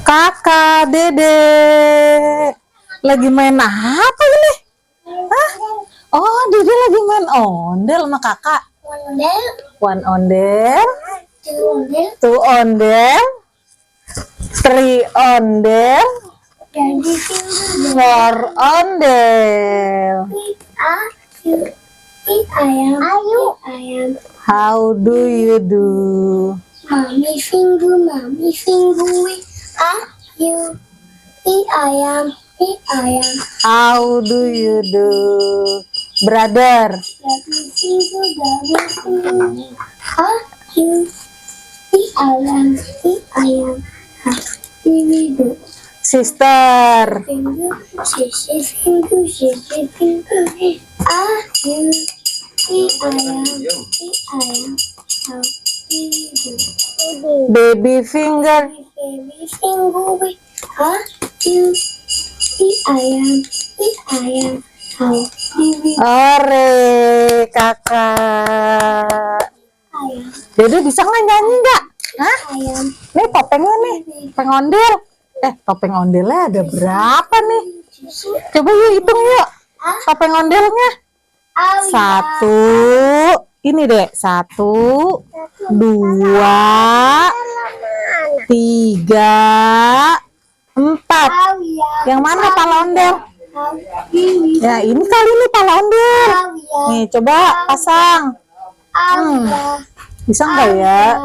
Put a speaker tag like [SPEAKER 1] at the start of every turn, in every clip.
[SPEAKER 1] Kakak, Dede. Lagi main apa ini? Hah? Oh, Dede lagi main ondel sama kakak. One ondel. Two ondel. Three ondel. Four ondel.
[SPEAKER 2] Ayam.
[SPEAKER 1] How do you do?
[SPEAKER 2] Mommy finger, you eat ayam,
[SPEAKER 1] How do you do? Brother.
[SPEAKER 2] daddy finger, you eat ayam, how do you do?
[SPEAKER 1] Sister.
[SPEAKER 2] Finger, sissy finger, you eat ayam, how do you do?
[SPEAKER 1] Baby finger.
[SPEAKER 2] Baby finger, you eat ayam, how do you do?
[SPEAKER 1] Ore, kakak.
[SPEAKER 2] Ayam,
[SPEAKER 1] Dede bisa nggak nyanyi nggak? Hah?
[SPEAKER 2] ayam,
[SPEAKER 1] Nih topengnya nih, topeng ondel. Topeng ondelnya ada berapa nih? Coba yuk hitung yuk. Topeng ondelnya. Satu. Ini deh. 1, 2, 3, 4. Yang mana pala ondel? Ya ini kali ini pala ondel. Nih coba pasang. Bisa nggak ya?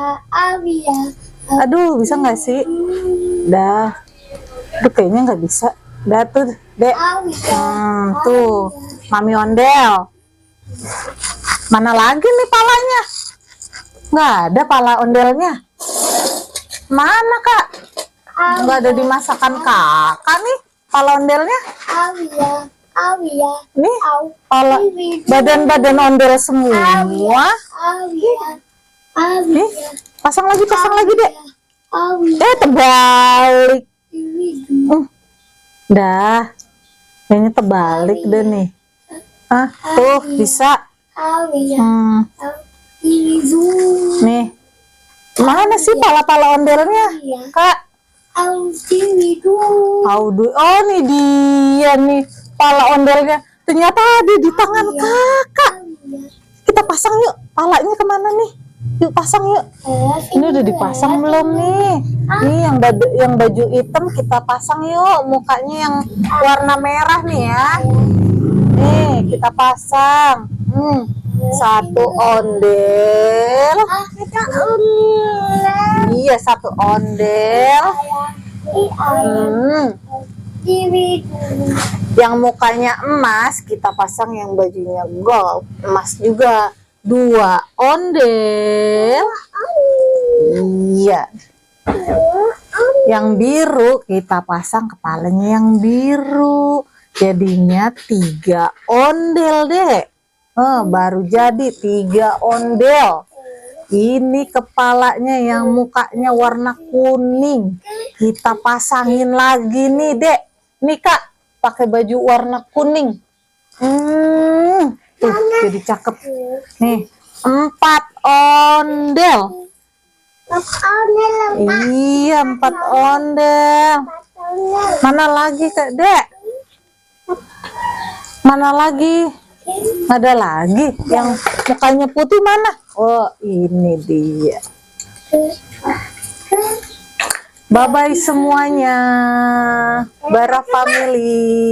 [SPEAKER 1] Aduh, bisa nggak sih? Dah. Aduh, kayaknya nggak bisa. Dah tuh, Dek. Tuh, Mami ondel. Mana lagi nih palanya? Nggak ada pala ondelnya. Mana, Kak? Nggak ada di masakan kakak nih pala ondelnya. Nih, pala badan-badan ondel semua. Nih, pasang lagi, Dek. Terbalik. Dah, kayaknya terbalik deh nih. Tuh bisa. Nih, mana sih pala-pala ondelnya, Kak? Oh, nih dia nih pala ondelnya. Ternyata ada di tangan kakak. Kita pasang yuk. Palanya kemana nih? Yuk pasang yuk. Ini udah dipasang belum nih? Nih yang baju hitam kita pasang yuk. Mukanya yang warna merah nih ya. Nih kita pasang. 1 ondel. Iya, 1 ondel. Yang mukanya emas kita pasang, yang bajunya gold emas juga. 2 ondel. Iya. Yang biru kita pasang kepalanya yang biru. Jadinya 3 ondel deh. Baru jadi 3 ondel. Ini kepalanya yang mukanya warna kuning. Kita pasangin lagi nih, Dek. Nih, Kak, pakai baju warna kuning. Tuh, jadi cakep. Nih, 4 ondel. Iya, 4 ondel. Mana lagi, Kak, Dek? Mana lagi? Ada lagi yang mukanya putih mana? Oh, ini dia. Bye bye semuanya. Bara family.